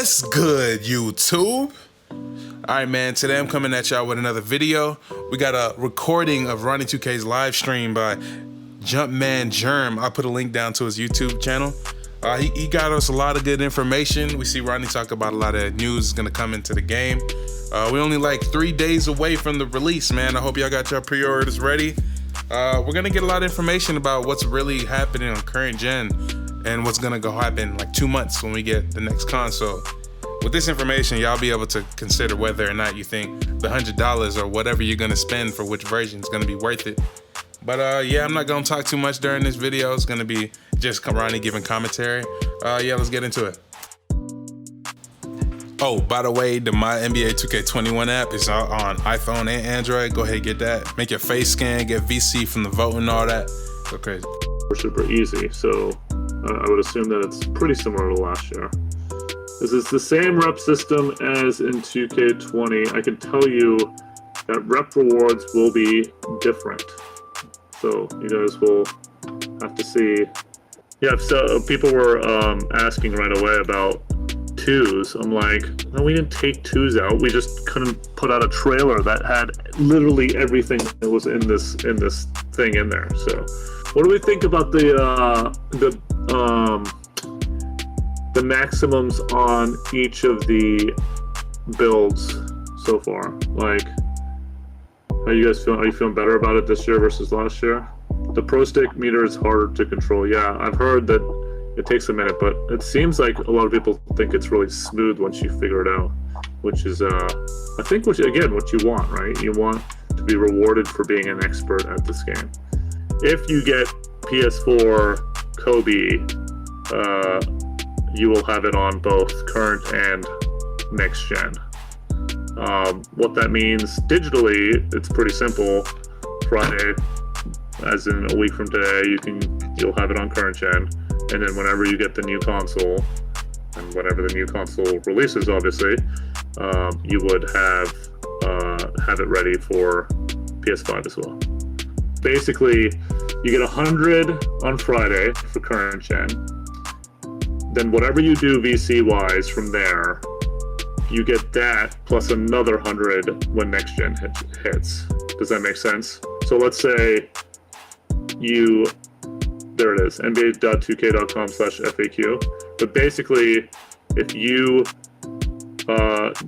What's good, YouTube? Alright, man, today I'm coming at y'all with another video. We got a recording of Ronnie 2K's live stream by Jumpman Germ. I'll put a link down to his YouTube channel. He got us a lot of good information. We see Ronnie talk about a lot of news gonna come into the game. We only like 3 days away from the release, man. I hope y'all got your pre-orders ready. We're gonna get a lot of information about what's really happening on current gen and what's gonna go happen like 2 months when we get the next console. With this information, y'all be able to consider whether or not you think the $100 or whatever you're gonna spend for which version is gonna be worth it. But yeah, I'm not gonna talk too much during this video. It's gonna be just Ronnie giving commentary. Yeah, let's get into it. Oh, by the way, the My NBA 2K21 app is on iPhone and Android. Go ahead and get that. Make your face scan, get VC from the vote and all that. Go crazy. Super easy, so I would assume that it's pretty similar to last year. This is the same rep system as in 2K20. I can tell you that rep rewards will be different. So you guys will have to see. Yeah, so people were asking right away about twos. I'm like, no, we didn't take twos out. We just couldn't put out a trailer that had literally everything that was in this thing in there. So, what do we think about the maximums on each of the builds so far? Like, how you guys feeling? Are you feeling better about it this year versus last year? The Pro Stick meter is harder to control. Yeah, I've heard that it takes a minute, but it seems like a lot of people think it's really smooth once you figure it out, which is, I think, what you want, right? You want to be rewarded for being an expert at this game. If you get PS4 Kobe, you will have it on both current and next gen. What that means digitally, it's pretty simple. Friday, as in a week from today, you'll have it on current gen, and then whenever you get the new console, and whenever the new console releases, obviously, you would have it ready for PS5 as well. Basically, you get 100 on Friday for current gen. Then whatever you do VC-wise from there, you get that plus another 100 when next gen hits. Does that make sense? So let's say there it is, nba.2k.com/FAQ. But basically, if you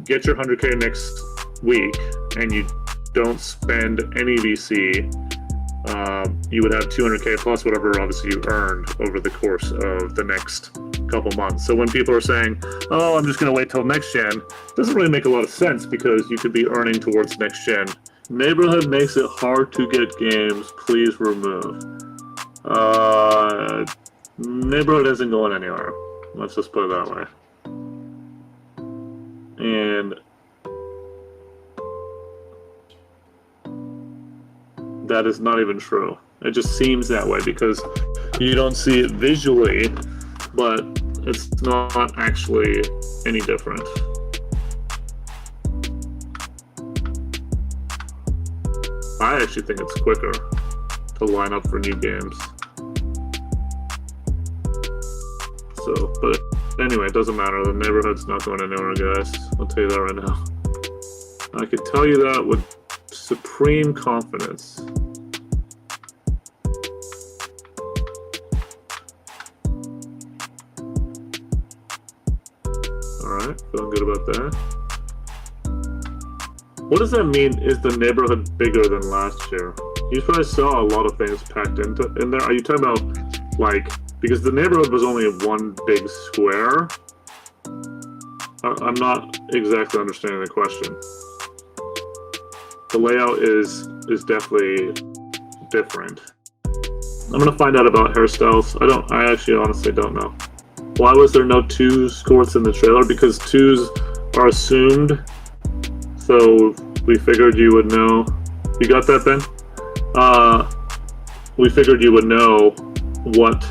get your 100K next week and you don't spend any VC, you would have 200K plus whatever obviously you earned over the course of the next couple months. So when people are saying, oh, I'm just going to wait till next gen, it doesn't really make a lot of sense because you could be earning towards next gen. Neighborhood makes it hard to get games. Please remove. Neighborhood isn't going anywhere. Let's just put it that way. And that is not even true. It just seems that way because you don't see it visually, but it's not actually any different. I actually think it's quicker to line up for new games. So, but anyway, it doesn't matter. The neighborhood's not going anywhere, guys. I'll tell you that right now. I can tell you that with supreme confidence. Alright, feeling good about that. What does that mean? Is the neighborhood bigger than last year? You probably saw a lot of things packed in there. Are you talking about, like, because the neighborhood was only one big square? I'm not exactly understanding the question. The layout is definitely different. I'm gonna find out about hairstyles. I actually honestly don't know. Why was there no twos courts in the trailer? Because twos are assumed. So we figured you would know. You got that, Ben? We figured you would know what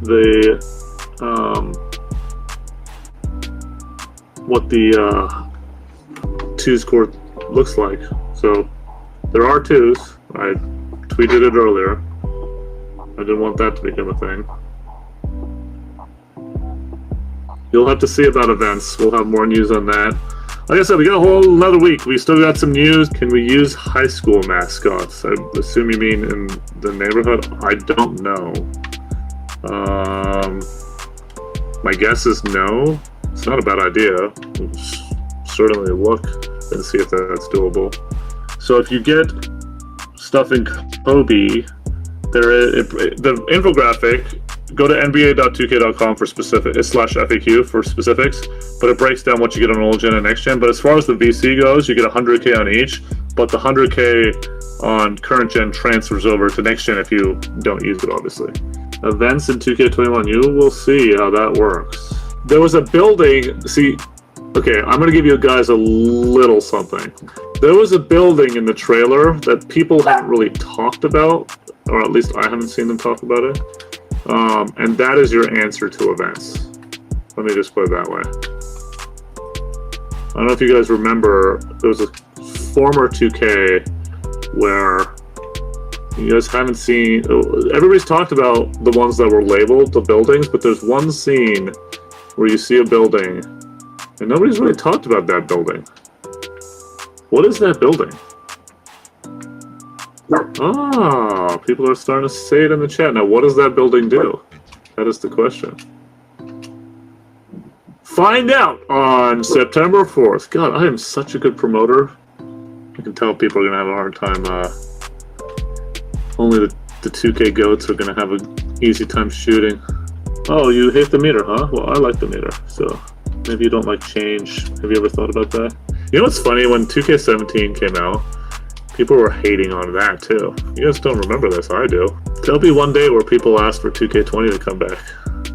the twos court looks like. So there are twos. I tweeted it earlier. I didn't want that to become a thing. you'll have to see about events. We'll have more news on that. Like I said, we got a whole another week. We still got some news. Can we use high school mascots? I assume you mean in the neighborhood. I don't know. My guess is no. It's not a bad idea. We'll certainly look and see if that's doable. So if you get stuff in Kobe, the infographic, go to nba.2k.com for specific /FAQ for specifics, but it breaks down what you get on old gen and next gen. But as far as the VC goes, you get 100K on each, but the 100K on current gen transfers over to next gen if you don't use it, obviously. Events in 2K21, you will see how that works. There was a building, okay, I'm going to give you guys a little something. There was a building in the trailer that people haven't really talked about, or at least I haven't seen them talk about it. And that is your answer to events. Let me just put it that way. I don't know if you guys remember, there was a former 2K where you guys haven't seen, everybody's talked about the ones that were labeled, the buildings, but there's one scene where you see a building and nobody's really talked about that building. What is that building? Ah, people are starting to say it in the chat. Now, what does that building do? That is the question. Find out on September 4th. God, I am such a good promoter. I can tell people are going to have a hard time. Only the 2K goats are going to have an easy time shooting. Oh, you hate the meter, huh? Well, I like the meter, so maybe you don't like change. Have you ever thought about that? You know what's funny? When 2K17 came out, people were hating on that too. You guys don't remember this, I do. There'll be one day where people ask for 2K20 to come back.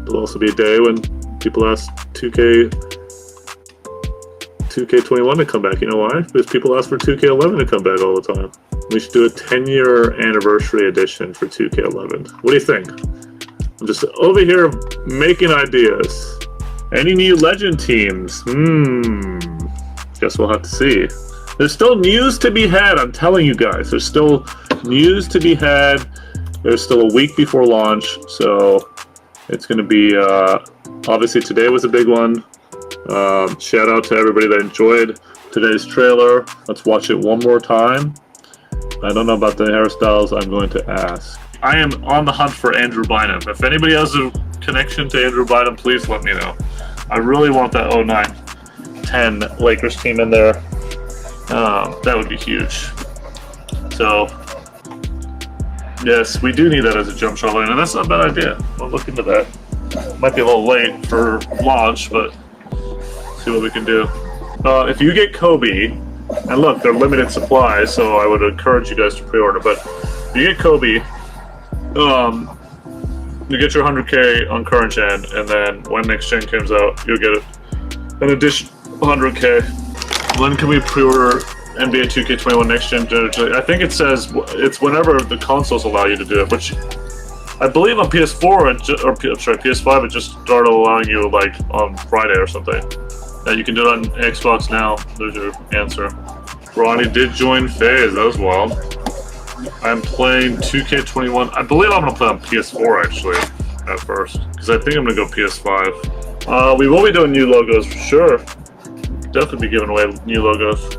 There'll also be a day when people ask 2K21 to come back. You know why? Because people ask for 2K11 to come back all the time. We should do a 10-year anniversary edition for 2K11. What do you think? I'm just over here making ideas. Any new legend teams? Guess we'll have to see. There's still news to be had, I'm telling you guys. There's still news to be had. There's still a week before launch, so it's going to be, obviously today was a big one. Shout out to everybody that enjoyed today's trailer. Let's watch it one more time. I don't know about the hairstyles, I'm going to ask. I am on the hunt for Andrew Bynum. If anybody has a connection to Andrew Bynum, please let me know. I really want that 09-10 Lakers team in there. That would be huge. So, yes, we do need that as a jump shot line, and that's not a bad idea. We'll look into that. Might be a little late for launch, but see what we can do. If you get Kobe, and look, they're limited supplies, so I would encourage you guys to pre-order, but if you get Kobe, you get your 100K on current gen, and then when next gen comes out, you'll get an additional 100K. When can we pre-order NBA 2K21 next gen? I think it says it's whenever the consoles allow you to do it, which I believe on PS4 PS5 it just started allowing you like on Friday or something. You can do it on Xbox now. There's your answer. Ronnie did join FaZe. That was wild. I'm playing 2K21. I believe I'm gonna play on PS4 actually at first, because I think I'm gonna go PS5. We will be doing new logos for sure. Definitely be giving away new logos.